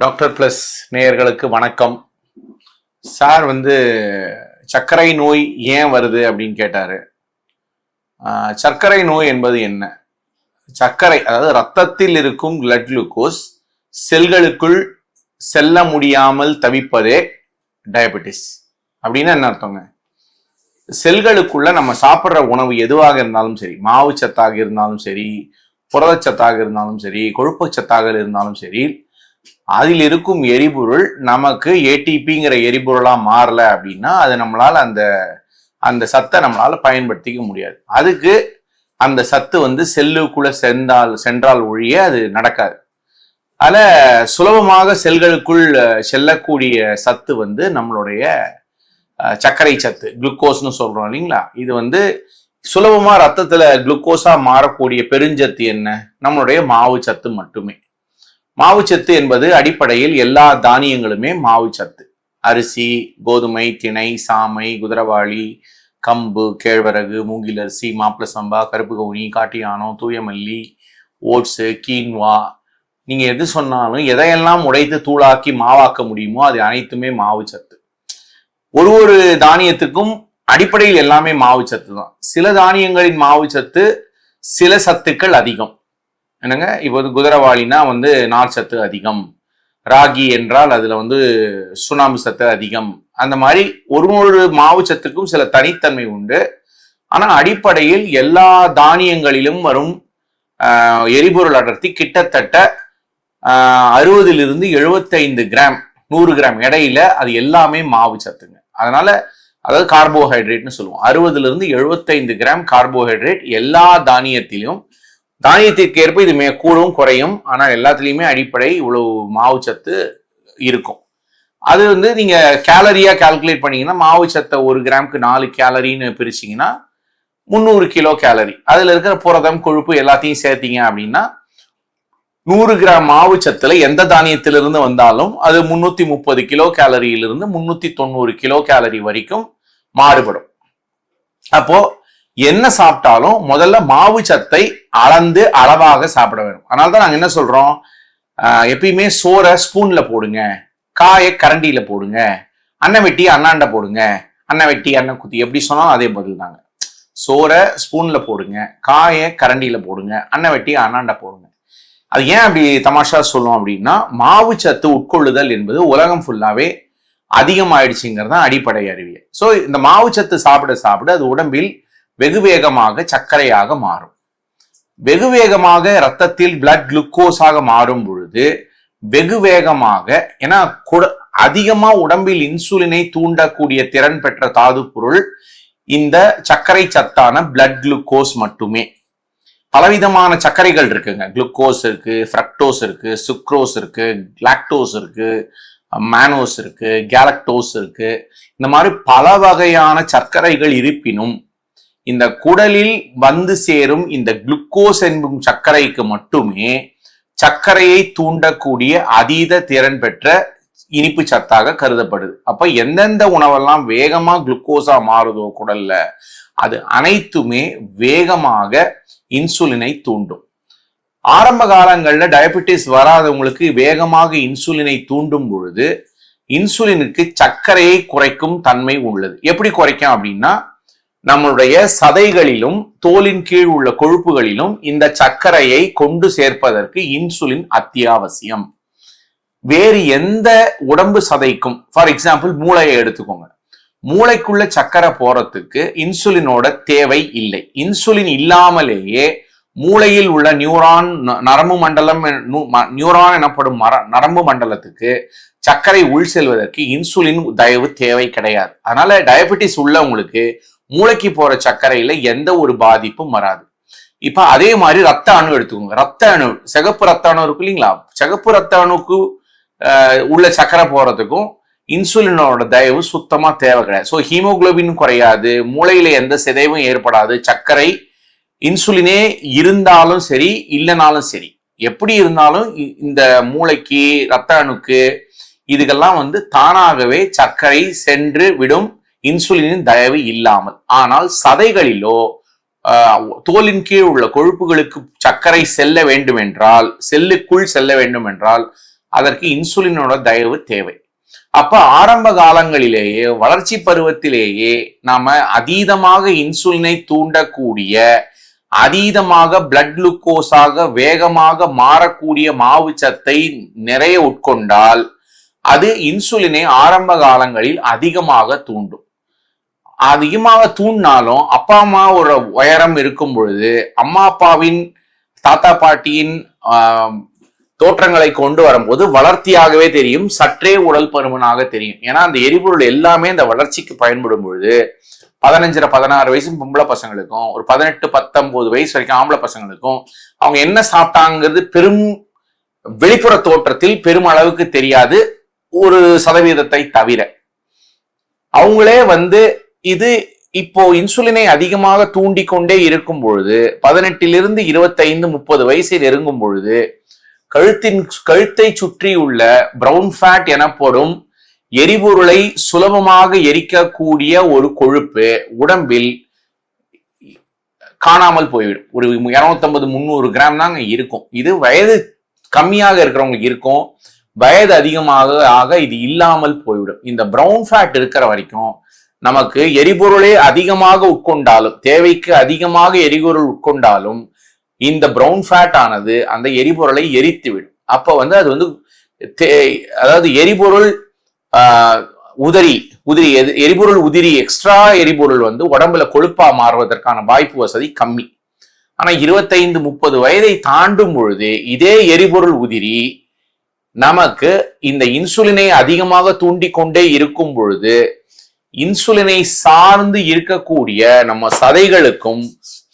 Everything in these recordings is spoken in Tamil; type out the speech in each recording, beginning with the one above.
டாக்டர் பிளஸ் நேயர்களுக்கு வணக்கம். சார் சர்க்கரை நோய் ஏன் வருது அப்படின்னு கேட்டாரு. சர்க்கரை நோய் என்பது என்ன? சர்க்கரை அதாவது ரத்தத்தில் இருக்கும் பிளட் குளுக்கோஸ் செல்களுக்குள் செல்ல முடியாமல் தவிப்பதே டயபெட்டிஸ். அப்படின்னு என்ன அர்த்தங்க? செல்களுக்குள்ள நம்ம சாப்பிட்ற உணவு எதுவாக இருந்தாலும் சரி, மாவு சத்தாக இருந்தாலும் சரி, புரதச்சத்தாக இருந்தாலும் சரி, கொழுப்பு சத்தாக இருந்தாலும் சரி, அதில் இருக்கும் எரிபொருள் நமக்கு ஏடிபிங்கிற எரிபொருளா மாறல அப்படின்னா அது நம்மளால அந்த சத்தை நம்மளால பயன்படுத்திக்க முடியாது. அதுக்கு அந்த சத்து செல்லுக்குள்ள சென்றால் ஒழிய அது நடக்காது. அதுல சுலபமாக செல்களுக்குள் செல்லக்கூடிய சத்து நம்மளுடைய சர்க்கரை சத்து, குளுக்கோஸ்னு சொல்றோம் இல்லைங்களா? இது சுலபமா ரத்தத்துல குளுக்கோஸா மாறக்கூடிய பெருஞ்சத்து என்ன? நம்மளுடைய மாவு சத்து மட்டுமே. மாவுச்சத்து என்பது அடிப்படையில் எல்லா தானியங்களுமே மாவுச்சத்து. அரிசி, கோதுமை, திணை, சாமை, குதிரவாளி, கம்பு, கேழ்வரகு, மூங்கிலரிசி, மாப்பிள சம்பா, கருப்பு கவுனி, காட்டியானம், தூயமல்லி, ஓட்ஸு, கீன்வா, நீங்க எது சொன்னாலும் எதையெல்லாம் உடைத்து தூளாக்கி மாவாக்க முடியுமோ அது அனைத்துமே மாவுச்சத்து. ஒரு தானியத்துக்கும் அடிப்படையில் எல்லாமே மாவுச்சத்து தான். சில தானியங்களின் மாவுச்சத்து சில சத்துக்கள் அதிகம். என்னங்க, இப்போ குதிரவாளினா நார் சத்து அதிகம், ராகி என்றால் அதுல சுண்ணாம்பு சத்து அதிகம். அந்த மாதிரி ஒரு மாவு சத்துக்கும் சில தனித்தன்மை உண்டு. ஆனா அடிப்படையில் எல்லா தானியங்களிலும் வரும் எரிபொருள் அடர்த்தி கிட்டத்தட்ட 60 to 75 கிராம் 100 கிராம் இடையில அது எல்லாமே மாவு சத்துங்க. அதனால அதாவது கார்போஹைட்ரேட்னு சொல்லுவோம். 60 to 75 கிராம் கார்போஹைட்ரேட் எல்லா தானியத்திலும். தானியத்திற்கு ஏற்ப இது கூடவும் குறையும். ஆனால் எல்லாத்துலேயுமே அடிப்படை இவ்வளவு மாவு சத்து இருக்கும். அது நீங்க கேலரியா கால்குலேட் பண்ணீங்கன்னா மாவு சத்தை 1 கிராமுக்கு 4 கேலரின்னு பிரிச்சிங்கன்னா 300 கிலோ கேலரி. அதுல இருக்கிற புரதம், கொழுப்பு எல்லாத்தையும் சேர்த்தீங்க அப்படின்னா 100 கிராம் மாவு சத்துல எந்த தானியத்திலிருந்து வந்தாலும் அது 330 கிலோ கேலரியிலிருந்து 390 கிலோ கேலரி வரைக்கும் மாறுபடும். அப்போ என்ன சாப்பிட்டாலும் முதல்ல மாவு சத்தை அளந்து அளவாக சாப்பிட வேணும். அதனால்தான் நாங்க என்ன சொல்றோம், எப்பயுமே சோறை ஸ்பூன்ல போடுங்க, காயை கரண்டியில போடுங்க, அன்னை வெட்டி அண்ணாண்ட போடுங்க, அன்னை வெட்டி அண்ணன் குத்தி எப்படி சொன்னாலும் அதே பதில் தாங்க. சோறை ஸ்பூன்ல போடுங்க, காயை கரண்டியில போடுங்க, அன்னை வெட்டி அண்ணாண்ட போடுங்க. அது ஏன் அப்படி தமாஷா சொல்லுவோம் அப்படின்னா, மாவு சத்து உட்கொள்ளுதல் என்பது உலகம் ஃபுல்லாவே அதிகமாயிடுச்சுங்கிறது தான் அடிப்படை அறிவியல். ஸோ இந்த மாவு சத்து சாப்பிட சாப்பிட அது உடம்பில் வெகு வேகமாக சர்க்கரையாக மாறும். வெகு வேகமாக ரத்தத்தில் பிளட் குளுக்கோஸாக மாறும் பொழுது வெகு வேகமாக, ஏன்னா அதிகமா உடம்பில் இன்சுலினை தூண்டக்கூடிய திறன் பெற்ற தாது பொருள் இந்த சர்க்கரை சத்தான பிளட் குளுக்கோஸ் மட்டுமே. பலவிதமான சர்க்கரைகள் இருக்குங்க. குளுக்கோஸ் இருக்கு, ஃப்ரக்டோஸ் இருக்கு, சுக்ரோஸ் இருக்கு, லாக்டோஸ் இருக்கு, மேனோஸ் இருக்கு, கேலக்டோஸ் இருக்கு. இந்த மாதிரி பல வகையான சர்க்கரைகள் இருப்பினும் இந்த குடலில் சேரும் இந்த குளுக்கோஸ் என்பும் சர்க்கரைக்கு மட்டுமே சர்க்கரையை தூண்டக்கூடிய அதீத திறன் பெற்ற இனிப்பு சத்தாக கருதப்படுது. அப்ப எந்தெந்த உணவெல்லாம் வேகமா குளுக்கோஸா மாறுதோ குடல்ல, அது அனைத்துமே வேகமாக இன்சுலினை தூண்டும். ஆரம்ப காலங்கள்ல டயபெட்டிஸ் வராதவங்களுக்கு வேகமாக இன்சுலினை தூண்டும் பொழுது இன்சுலினுக்கு சர்க்கரையை குறைக்கும் தன்மை உள்ளது. எப்படி குறைக்கும் அப்படின்னா, நம்மளுடைய சதைகளிலும் தோலின் கீழ் உள்ள கொழுப்புகளிலும் இந்த சர்க்கரையை கொண்டு சேர்ப்பதற்கு இன்சுலின் அத்தியாவசியம். வேறு எந்த உடம்பு சதைக்கும், ஃபார் எக்ஸாம்பிள் மூளையை எடுத்துக்கோங்க, மூளைக்குள்ள சர்க்கரை போறதுக்கு இன்சுலினோட தேவை இல்லை. இன்சுலின் இல்லாமலேயே மூளையில் உள்ள நரம்பு மண்டலம், நியூரான் எனப்படும் நரம்பு மண்டலத்துக்கு சர்க்கரை உள் செல்வதற்கு இன்சுலின் தயவு தேவை கிடையாது. அதனால டயபெட்டிஸ் உள்ளவங்களுக்கு மூளைக்கு போற சர்க்கரையில எந்த ஒரு பாதிப்பும் வராது. இப்ப அதே மாதிரி ரத்த அணு எடுத்துக்கோங்க. ரத்த அணு, சிகப்பு ரத்த அணு இருக்கு இல்லைங்களா? சிகப்பு ரத்த அணுக்கு உள்ள சர்க்கரை போறதுக்கும் இன்சுலினோட தயவு சுத்தமா தேவை கிடையாது. ஸோ ஹீமோகுளோபின் குறையாது, மூளையில எந்த சிதைவும் ஏற்படாது. சர்க்கரை இன்சுலினே இருந்தாலும் சரி இல்லைனாலும் சரி, எப்படி இருந்தாலும் இந்த மூளைக்கு, ரத்த அணுக்கு இதுக்கெல்லாம் தானாகவே சர்க்கரை சென்று விடும், இன்சுலினின் தயவு இல்லாமல். ஆனால் சதைகளிலோ தோலின் கீழ் உள்ள கொழுப்புகளுக்கு சர்க்கரை செல்ல வேண்டும் என்றால், செல்லுக்குள் செல்ல வேண்டும் என்றால் அதற்கு இன்சுலினோட தயவு தேவை. அப்ப ஆரம்ப காலங்களிலேயே வளர்ச்சி பருவத்திலேயே நாம அதீதமாக இன்சுலினை தூண்டக்கூடிய, அதீதமாக பிளட் குளுக்கோஸாக வேகமாக மாறக்கூடிய மாவுச்சத்தை நிறைய உட்கொண்டால் அது இன்சுலினை ஆரம்ப காலங்களில் அதிகமாக தூண்டும். அதிகமாக தூண்டினாலும் அப்பா அம்மா ஒரு உயரம் இருக்கும் பொழுது அம்மா அப்பாவின் தாத்தா பாட்டியின் தோற்றங்களை கொண்டு வரும்போது வளர்த்தியாகவே தெரியும், சற்றே உடல் பருமனாக தெரியும். ஏன்னா அந்த எரிபொருள் எல்லாமே இந்த வளர்ச்சிக்கு பயன்படும் பொழுது 15-16 வயசு பொம்பளை பசங்களுக்கும் ஒரு 18-19 வயசு வரைக்கும் ஆம்பளை பசங்களுக்கும் அவங்க என்ன சாப்பிட்டாங்கிறது பெரும் வெளிப்புற தோற்றத்தில் பெரும் அளவுக்கு தெரியாது, 1% தவிர. அவங்களே இது இப்போ இன்சுலினை அதிகமாக தூண்டிக்கொண்டே இருக்கும் பொழுது 18 25-30 வயசில் நெருங்கும் பொழுது கழுத்தை சுற்றி உள்ள பிரவுன் ஃபேட் எனப்படும் எரிபொருளை சுலபமாக எரிக்கக்கூடிய ஒரு கொழுப்பு உடம்பில் காணாமல் போய்விடும். ஒரு 250-300 கிராம் தாங்க இருக்கும். இது வயது கம்மியாக இருக்கிறவங்களுக்கு இருக்கும், வயது அதிகமாக ஆக இது இல்லாமல் போய்விடும். இந்த பிரவுன் ஃபேட் இருக்கிற வரைக்கும் நமக்கு எரிபொருளே அதிகமாக உட்கொண்டாலும், தேவைக்கு அதிகமாக எரிபொருள் உட்கொண்டாலும் இந்த பிரவுன் ஃபேட் ஆனது அந்த எரிபொருளை எரித்துவிடும். அப்ப அது அதாவது எரிபொருள் எரிபொருள் உதிரி எக்ஸ்ட்ரா எரிபொருள் உடம்புல கொழுப்பா மாறுவதற்கான வாய்ப்பு வசதி கம்மி. ஆனா 25-30 வயதை தாண்டும் பொழுது இதே எரிபொருள் உதிரி நமக்கு இந்த இன்சுலினை அதிகமாக தூண்டிக்கொண்டே இருக்கும் பொழுது இன்சுலினை சார்ந்து இருக்கக்கூடிய நம்ம சதைகளுக்கும்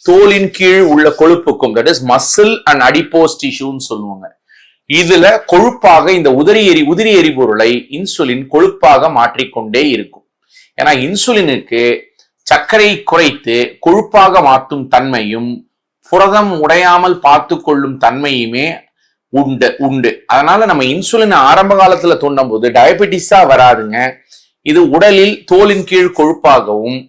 தோலின் கீழ் உள்ள கொழுப்புக்கும், that is muscle and adipose டிஷ்யூன்னு சொல்லுவாங்க, இதுல கொழுப்பாக இந்த உதிரி எரிபொருளை இன்சுலின் கொழுப்பாக மாற்றிக்கொண்டே இருக்கும். ஏன்னா இன்சுலினுக்கு சர்க்கரை குறைத்து கொழுப்பாக மாற்றும் தன்மையும் புரதம் உடையாமல் பார்த்து கொள்ளும் தன்மையுமே உண்டு. அதனால நம்ம இன்சுலின் ஆரம்ப காலத்துல தூண்டும் போது டயபெட்டிஸா வராதுங்க. இது உடலில் தோலின் கீழ் கொழுப்பாகவும்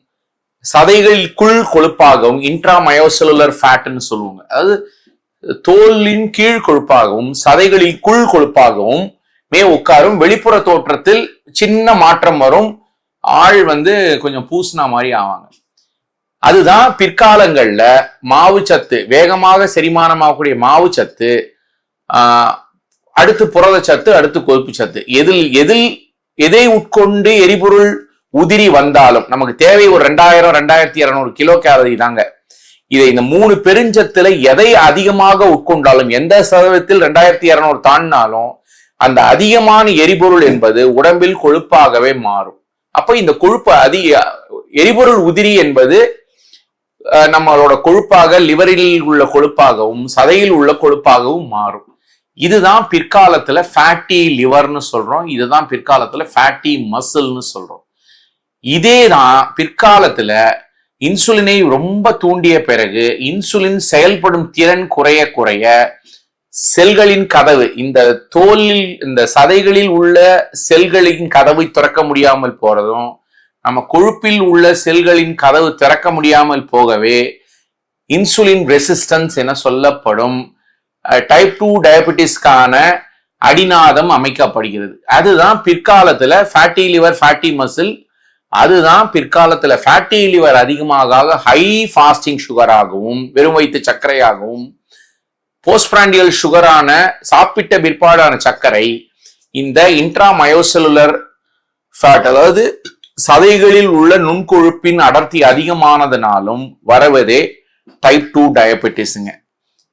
சதைகளுக்குள் கொழுப்பாகவும் இன்ட்ராமயோசெல்லுலர் ஃபேட்னு சொல்லுவாங்க. அதாவது தோலின் கீழ் கொழுப்பாகவும் சதைகளிற்குள் கொழுப்பாகவும் உட்காரும். வெளிப்புற தோற்றத்தில் சின்ன மாற்றம் வரும், ஆள் கொஞ்சம் பூசினா மாதிரி ஆவாங்க. அதுதான் பிற்காலங்கள்ல மாவுச்சத்து, வேகமாக செரிமானமாகக்கூடிய மாவுச்சத்து, அடுத்து புரதச்சத்து, அடுத்து கொழுப்பு சத்து, எதை உட்கொண்டு எரிபொருள் உதிரி வந்தாலும் நமக்கு தேவை ஒரு 2000-2200 கிலோ கேலரி தாங்க. இதை இந்த 3 பெருஞ்சத்துல எதை அதிகமாக உட்கொண்டாலும், எந்த சதவீதத்தில் 2200 தாண்டினாலும் அந்த அதிகமான எரிபொருள் என்பது உடம்பில் கொழுப்பாகவே மாறும். அப்ப இந்த கொழுப்பு எரிபொருள் உதிரி என்பது நம்மளோட கொழுப்பாக லிவரில் உள்ள கொழுப்பாகவும் சதையில் உள்ள கொழுப்பாகவும் மாறும். இதுதான் பிற்காலத்துல ஃபேட்டி லிவர்னு சொல்றோம், இதுதான் பிற்காலத்துல ஃபேட்டி மசில்னு சொல்றோம். இதேதான் பிற்காலத்துல இன்சுலினை ரொம்ப தூண்டிய பிறகு இன்சுலின் செயல்படும் திறன் குறைய குறைய செல்களின் கதவு, இந்த தோலில் இந்த சதைகளில் உள்ள செல்களின் கதவை திறக்க முடியாமல் போறதும், நம்ம கொழுப்பில் உள்ள செல்களின் கதவு திறக்க முடியாமல் போகவே இன்சுலின் ரெசிஸ்டன்ஸ் என சொல்லப்படும் டைப் 2 டயபெட்டிஸ்கான அடிநாதம் அமைக்கப்படுகிறது. அதுதான் பிற்காலத்துல ஃபேட்டி லிவர், ஃபேட்டி மசில். அதுதான் பிற்காலத்துல ஃபேட்டி லிவர் அதிகமாக ஹை ஃபாஸ்டிங் சுகராகவும் வெறும் வயிற்று சர்க்கரையாகவும் போஸ்ட்பிராண்டியல் சுகரான சாப்பிட்ட பிற்பாடான சர்க்கரை இந்த இன்ட்ராமயோசெல்லுலர் ஃபேட், அதாவது சதைகளில் உள்ள நுண்கொழுப்பின் அடர்த்தி அதிகமானதுனாலும் வரவதே டைப் 2 டயபெட்டிஸுங்க.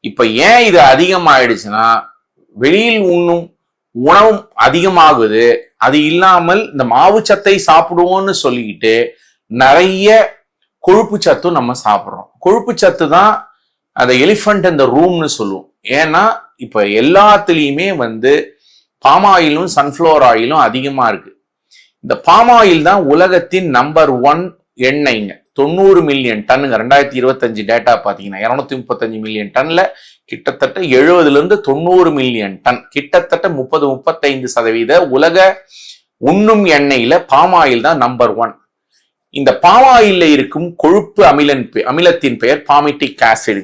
இப்ப ஏன் இது அதிகமாயிடுச்சுன்னா வெளியில் உண்ணும் உணவும் அதிகமாகுது, அது இல்லாமல் இந்த மாவுச்சத்தை சாப்பிடுவோம்னு சொல்லிக்கிட்டு நிறைய கொழுப்பு சத்தும் நம்ம சாப்பிட்றோம். கொழுப்பு சத்து தான் அந்த எலிஃபண்ட் இந்த ரூம்னு சொல்லுவோம். ஏன்னா இப்ப எல்லாத்துலயுமே பாம் ஆயிலும் சன்ஃபிளவர் ஆயிலும் அதிகமா இருக்கு. இந்த பாம் ஆயில் தான் உலகத்தின் நம்பர் 1 எண்ணெய்ங்க. 90 மில்லியன் டன்னுங்க. 2025 டேட்டா பாத்தீங்கன்னா 235 மில்லியன் டன்ல கிட்டத்தட்ட 70-90 மில்லியன் டன், கிட்டத்தட்ட 30-35% உலக உண்ணும் எண்ணெயில பாம் ஆயில் தான் நம்பர் 1. இந்த பாம் ஆயில்ல இருக்கும் கொழுப்பு அமிலத்தின் பெயர் பாமிட்டிக் ஆசிட்.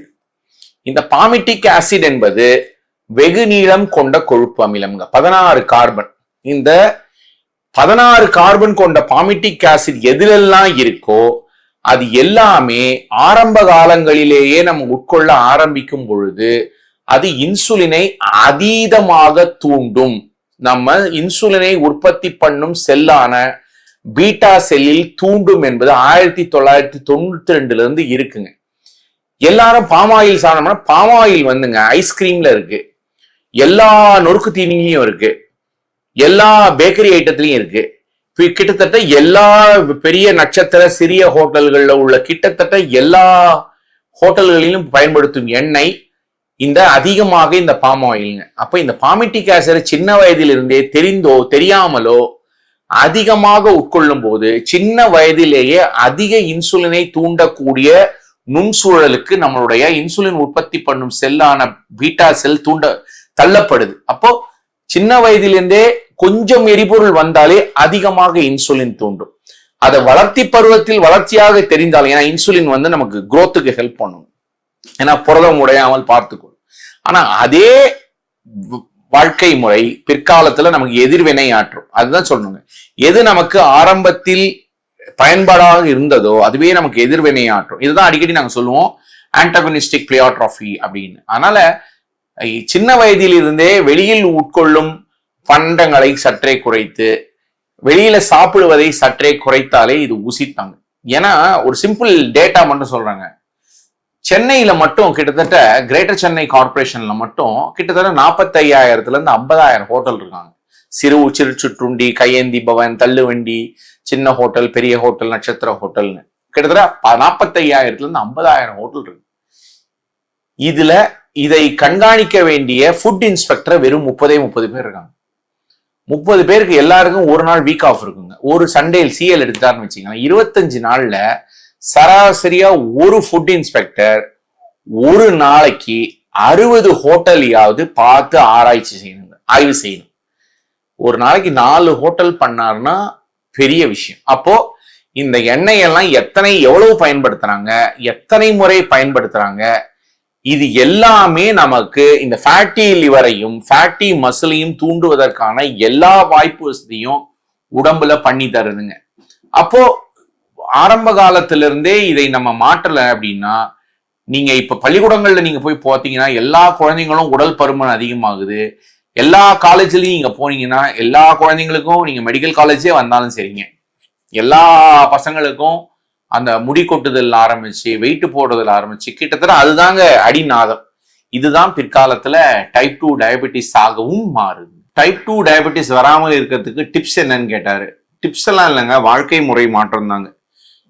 இந்த பாமிட்டிக் ஆசிட் என்பது வெகு நீளம் கொண்ட கொழுப்பு அமிலம்ங்க. 16 கார்பன். இந்த 16 கார்பன் கொண்ட பாமிட்டிக் ஆசிட் எதுலெல்லாம் இருக்கோ அது எல்லாமே ஆரம்ப காலங்களிலேயே நம்ம உட்கொள்ள ஆரம்பிக்கும் பொழுது அது இன்சுலினை அதீதமாக தூண்டும். நம்ம இன்சுலினை உற்பத்தி பண்ணும் செல்லான பீட்டா செல்லில் தூண்டும் என்பது 1992 இருந்து இருக்குங்க. எல்லாரும் பாமாயில் சாப்பிடணும்னா பாமாயில் வந்துங்க ஐஸ்கிரீம்ல இருக்கு, எல்லா நொறுக்கு தீனிலையும் இருக்கு, எல்லா பேக்கரி ஐட்டத்திலையும் இருக்கு. கிட்டத்தட்ட எல்லா பெரிய நட்சத்திர சிறிய ஹோட்டல்கள்ல உள்ள கிட்டத்தட்ட எல்லா ஹோட்டல்களிலும் பயன்படுத்தும் எண்ணெய் இந்த அதிகமாக இந்த பாம் ஆயிலுங்க. அப்ப இந்த பாமிட்டிக் ஆசிட் சின்ன வயதிலிருந்தே தெரிந்தோ தெரியாமலோ அதிகமாக உட்கொள்ளும் போது சின்ன வயதிலேயே அதிக இன்சுலினை தூண்டக்கூடிய நுண்சூழலுக்கு நம்மளுடைய இன்சுலின் உற்பத்தி பண்ணும் செல்லான பீட்டா செல் தள்ளப்படுது. அப்போ சின்ன வயதிலிருந்தே கொஞ்சம் எரிபொருள் வந்தாலே அதிகமாக இன்சுலின் தூண்டும். அதை வளர்ச்சி பருவத்தில் வளர்ச்சியாக தெரிந்தாலும், ஏன்னா இன்சுலின் வந்து நமக்கு குரோத்துக்கு ஹெல்ப் பண்ணும், ஏன்னா புரதம் உடையாமல் பார்த்துக்கொள்ளும். ஆனா அதே வாழ்க்கை முறை பிற்காலத்துல நமக்கு எதிர்வினை ஆற்றும். அதுதான் சொல்லணுங்க. எது நமக்கு ஆரம்பத்தில் பயன்பாடாக இருந்ததோ அதுவே நமக்கு எதிர்வினை ஆற்றும். இதுதான் அடிக்கடி நாங்க சொல்லுவோம் ஆன்டகனிஸ்டிக் பிளியோட்ரோபி அப்படின்னு. அதனால சின்ன வயதில் இருந்தே வெளியில் உட்கொள்ளும் பண்டங்களை சற்றே குறைத்து வெளியில சாப்பிடுவதை சற்றே குறைத்தாலே இது ஊசித்தாங்க. ஏன்னா ஒரு சிம்பிள் டேட்டா மட்டும் சொல்றாங்க. சென்னையில மட்டும் கிட்டத்தட்ட கிரேட்டர் சென்னை கார்பரேஷன்ல மட்டும் கிட்டத்தட்ட 45,000 இருந்து 50,000 ஹோட்டல் இருக்காங்க. சிறு சிற்றுண்டி, கையேந்தி பவன், தள்ளுவண்டி, சின்ன ஹோட்டல், பெரிய ஹோட்டல், நட்சத்திர ஹோட்டல்னு கிட்டத்தட்ட 45,000 இருந்து 50,000 ஹோட்டல் இருக்கு. இதுல இதை கண்காணிக்க வேண்டிய ஃபுட் இன்ஸ்பெக்டர் வெறும் 30 பேர் இருக்காங்க. 30 பேருக்கு எல்லாருக்கும் ஒரு நாள் வீக் ஆஃப் இருக்குங்க. ஒரு சண்டே சிஎல் எடுத்துட்டாருன்னு வச்சுக்கோங்க, 25 நாள்ல சராசரியா ஒரு ஃபுட் இன்ஸ்பெக்டர் ஒரு நாளைக்கு 60 ஹோட்டலையாவது பார்த்து ஆராய்ச்சி செய்யணுங்க, ஆய்வு செய்யணும். ஒரு நாளைக்கு 4 ஹோட்டல் பண்ணாருன்னா பெரிய விஷயம். அப்போ இந்த எண்ணெயெல்லாம் எவ்வளவு பயன்படுத்துறாங்க, எத்தனை முறை பயன்படுத்துறாங்க, இது எல்லாமே நமக்கு இந்த ஃபேட்டி லிவரையும் ஃபேட்டி மசிலையும் தூண்டுவதற்கான எல்லா வாய்ப்பு வசதியும் உடம்புல பண்ணி தருதுங்க. அப்போ ஆரம்ப காலத்திலிருந்தே இதை நம்ம மாற்றல அப்படின்னா, நீங்க இப்ப பள்ளிக்கூடங்கள்ல நீங்க போய் பார்த்தீங்கன்னா எல்லா குழந்தைங்களும் உடல் பருமன் அதிகமாகுது. எல்லா காலேஜ்லயும் நீங்க போனீங்கன்னா எல்லா குழந்தைங்களுக்கும், நீங்க மெடிக்கல் காலேஜே வந்தாலும் சரிங்க, எல்லா பசங்களுக்கும் அந்த முடி கொட்டுதல் ஆரம்பிச்சு வெயிட் போடுறதுல ஆரம்பிச்சு கிட்டத்தட்ட அதுதாங்க அடிநாதம். இதுதான் பிற்காலத்துல டைப் 2 டயபெட்டிஸ் ஆகவும் மாறுது. டைப் 2 டயபெட்டிஸ் வராமல் இருக்கிறதுக்கு டிப்ஸ் என்னன்னு கேட்டாரு. டிப்ஸ் எல்லாம் இல்லைங்க, வாழ்க்கை முறை மாற்றம் தாங்க.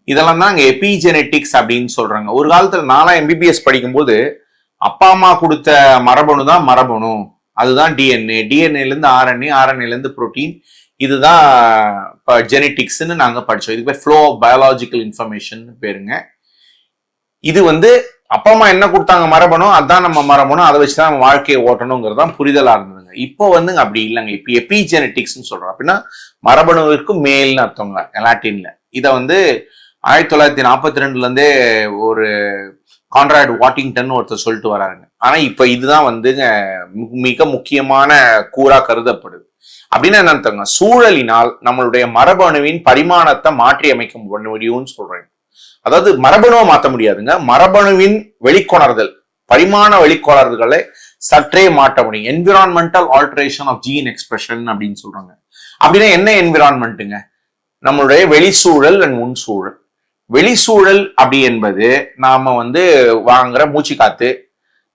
இதெல்லாம் தான் எபிஜெனெட்டிக்ஸ் அப்படின்னு சொல்றாங்க. ஒரு காலத்துல நான்லாம் எம்பிபிஎஸ் படிக்கும்போது அப்பா அம்மா கொடுத்த மரபணு தான் மரபணு, அதுதான் டிஎன்ஏ, டிஎன்ஏல இருந்து ஆர்என்ஏ, ஆர்என்ஏல இருந்து புரோட்டீன், இதுதான் ஜெனட்டிக்ஸ்ன்னு நாங்க படிச்சோம். இதுக்கு பேர் ஃப்ளோ ஆஃப் பயாலஜிக்கல் இன்ஃபர்மேஷன் பேருங்க. இது வந்து அப்பா அம்மா என்ன கொடுத்தாங்க மரபணு, அதான் நம்ம மரபணு, அதை வச்சுதான் நம்ம வாழ்க்கையை ஓட்டணுங்கிறது தான் புரிதலா இருந்ததுங்க. இப்போ வந்துங்க அப்படி இல்லைங்க. இப்போ எபிஜெனட்டிக்ஸ்ன்னு சொல்றோம். அப்படின்னா மரபணுவிற்கு மேல்னு அர்த்தங்க லாட்டின்ல. இதை வந்து 1942 இருந்தே ஒரு கான்ராட் வாட்டிங்டன் ஒருத்தர் சொல்லிட்டு வராருங்க. ஆனா இப்ப இதுதான் வந்துங்க மிக முக்கியமான கூறா கருதப்படுது. அப்படின்னு என்ன அர்த்தங்க, சூழலினால் நம்மளுடைய மரபணுவின் பரிமாணத்தை மாற்றி அமைக்க முடியும்னு சொல்றேன். அதாவது மரபணுவை மாற்ற முடியாதுங்க, மரபணுவின் வெளிக்கொணர்தல், பரிமாண வெளிக்கொணர்தல்களை சற்றே மாற்ற முடியும். Environmental alteration of gene expression அப்படின்னு சொல்றாங்க. அப்படின்னா என்ன என்விரான்மெண்ட்டுங்க, நம்மளுடைய வெளிச்சூழல் அண்ட் உள்சூழல். வெளிச்சூழல் அப்படி என்பது நாம வந்து வாங்குற மூச்சு காத்து,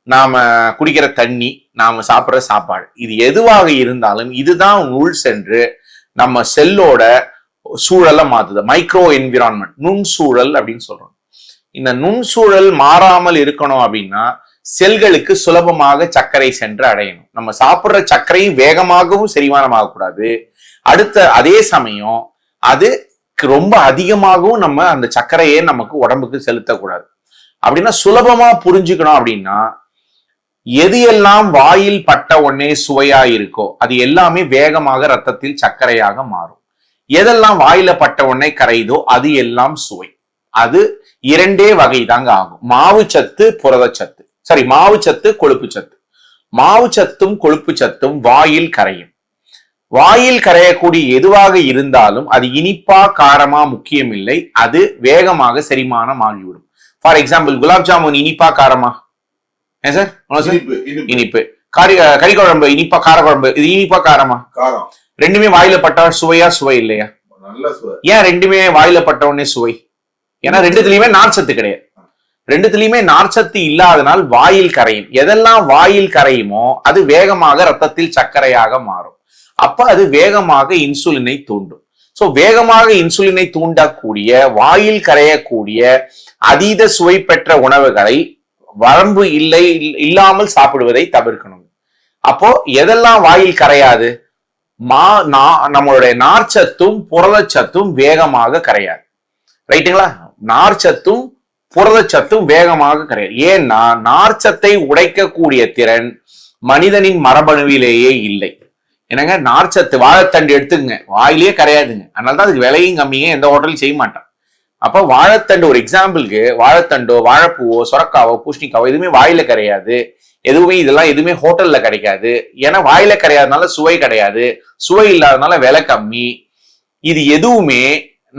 நாம குடிக்கிற தண்ணி, நாம சாப்பிட்ற சாப்பாடு, இது எதுவாக இருந்தாலும் இதுதான் உள் சென்று நம்ம செல்லோட சூழலை மாத்துது. மைக்ரோ என்விரான்மெண்ட், நுண்சூழல் அப்படின்னு சொல்றோம். இந்த நுண்சூழல் மாறாமல் இருக்கணும் அப்படின்னா செல்களுக்கு சுலபமாக சர்க்கரை சென்று அடையணும். நம்ம சாப்பிட்ற சர்க்கரையும் வேகமாகவும் செரிமானமாக கூடாது, அதே சமயம் அது ரொம்ப அதிகமாகவும் நம்ம அந்த சர்க்கரையே நமக்கு உடம்புக்கு செலுத்தக்கூடாது. அப்படின்னா சுலபமா புரிஞ்சுக்கணும் அப்படின்னா, எது எல்லாம் வாயில் பட்ட உடனே சுவையா இருக்கோ அது எல்லாமே வேகமாக ரத்தத்தில் சர்க்கரையாக மாறும். எதெல்லாம் வாயில பட்ட உடனே கரையுதோ அது எல்லாம் சுவை. அது இரண்டே வகை தாங்க ஆகும், மாவு சத்து புரதச்சத்து, மாவு சத்து கொழுப்பு சத்து. மாவு சத்தும் கொழுப்பு சத்தும் வாயில் கரையும். வாயில் கரையக்கூடிய எதுவாக இருந்தாலும் அது இனிப்பா காரமா முக்கியம் இல்லை, அது வேகமாக செரிமானம் ஆகிவிடும். ஃபார் எக்ஸாம்பிள் குலாப் ஜாமுன் இனிப்பா காரமா? ஏன் சார்? இனிப்பு. கறி குழம்பு இனிப்பா கார குழம்பு இது இனிப்பா காரமா? ரெண்டுமே வாயில பட்டா சுவையா சுவை இல்லையா? ஏன் ரெண்டுமே வாயில பட்ட உடனே சுவை? ஏன்னா ரெண்டுத்துலயுமே நார்ச்சத்து கிடையாது. ரெண்டுத்துலயுமே நார்ச்சத்து இல்லாதனால் வாயில் கரையும். எதெல்லாம் வாயில் கரையுமோ அது வேகமாக ரத்தத்தில் சர்க்கரையாக மாறும். அப்ப அது வேகமாக இன்சுலினை தூண்டும். சோ வேகமாக இன்சுலினை தூண்டக்கூடிய வாயில் கரையக்கூடிய அதீத சுவை பெற்ற உணவுகளை வரம்பு இல்லாமல் சாப்பிடுவதை தவிர்க்கணும். அப்போ எதெல்லாம் வாயில் கரையாது? நம்மளுடைய நார்ச்சத்தும் புரதச்சத்தும் வேகமாக கரையாது. ரைட்டுங்களா? நார்ச்சத்தும் புரதச்சத்தும் வேகமாக கரையாது. ஏன்னா நார்ச்சத்தை உடைக்கக்கூடிய திறன் மனிதனின் மரபணுவிலேயே இல்லை. என்னங்க, நார்ச்சத்து வாழைத்தண்டு எடுத்துக்கங்க, வாயிலேயே கரையாதுங்க. அதனாலதான் அதுக்கு விலையும் கம்மியே, எந்த ஹோட்டலும் செய்ய மாட்டான். அப்ப வாழைத்தண்டு ஒரு எக்ஸாம்பிளுக்கு, வாழைத்தண்டோ வாழைப்பூவோ சுரக்காவோ பூசணிக்காவோ எதுவுமே வாயில கரையாது. எதுவுமே ஹோட்டல்ல கிடைக்காது. ஏன்னா வாயில கரையாதனால சுவை கிடையாது, சுவை இல்லாதனால விலை கம்மி. இது எதுவுமே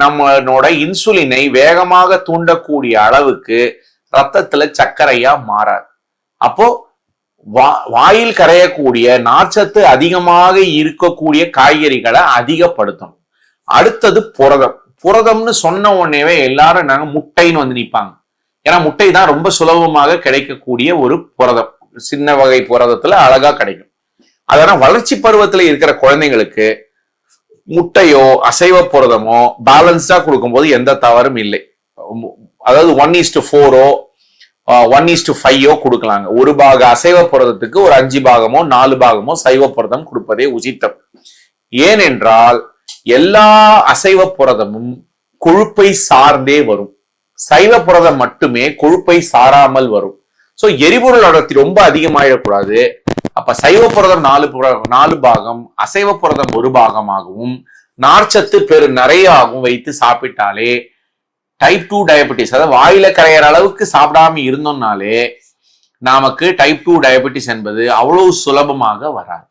நம்மளோட இன்சுலினை வேகமாக தூண்டக்கூடிய அளவுக்கு ரத்தத்துல சர்க்கரையா மாறாது. அப்போ வாயில் கரையக்கூடிய நார்ச்சத்து அதிகமாக இருக்கக்கூடிய காய்கறிகளை அதிகப்படுத்தணும். அடுத்தது புரதம். புரதம்னு சொன்ன உடனேவே எல்லாரும் நாங்க முட்டைன்னு வந்து நிற்பாங்க. ஏன்னா முட்டை தான் ரொம்ப சுலபமாக கிடைக்கக்கூடிய ஒரு புரதம். சின்ன வகை புரதத்துல அழகா கிடைக்கும். அதனால வளர்ச்சி பருவத்துல இருக்கிற குழந்தைங்களுக்கு முட்டையோ அசைவ புரதமோ பேலன்ஸ்டா கொடுக்கும்போது எந்த தவறும் இல்லை. அதாவது 1:4 1:5 கொடுக்கலாங்க. ஒரு பாக அசைவ புரதத்துக்கு ஒரு 5 பாகமோ 4 பாகமோ சைவ புரதம் கொடுப்பதே உசித்தம். ஏனென்றால் எல்லா அசைவ புரதமும் கொழுப்பை சார்ந்தே வரும், சைவ புரதம் மட்டுமே கொழுப்பை சாராமல் வரும். சோ எரிபொருள் அடர்த்தி ரொம்ப அதிகமாயிடக்கூடாது. அப்ப சைவ புரதம் 4 பாகம், அசைவ புரதம் 1 பாகமாகவும் நார்ச்சத்து நிறையாகவும் வைத்து சாப்பிட்டாலே டைப் 2 டயபெட்டிஸ், அதாவது வாயில கரையிற அளவுக்கு சாப்பிடாம இருந்தோம்னாலே நமக்கு டைப் 2 டயபெட்டிஸ் என்பது அவ்வளவு சுலபமாக வராது.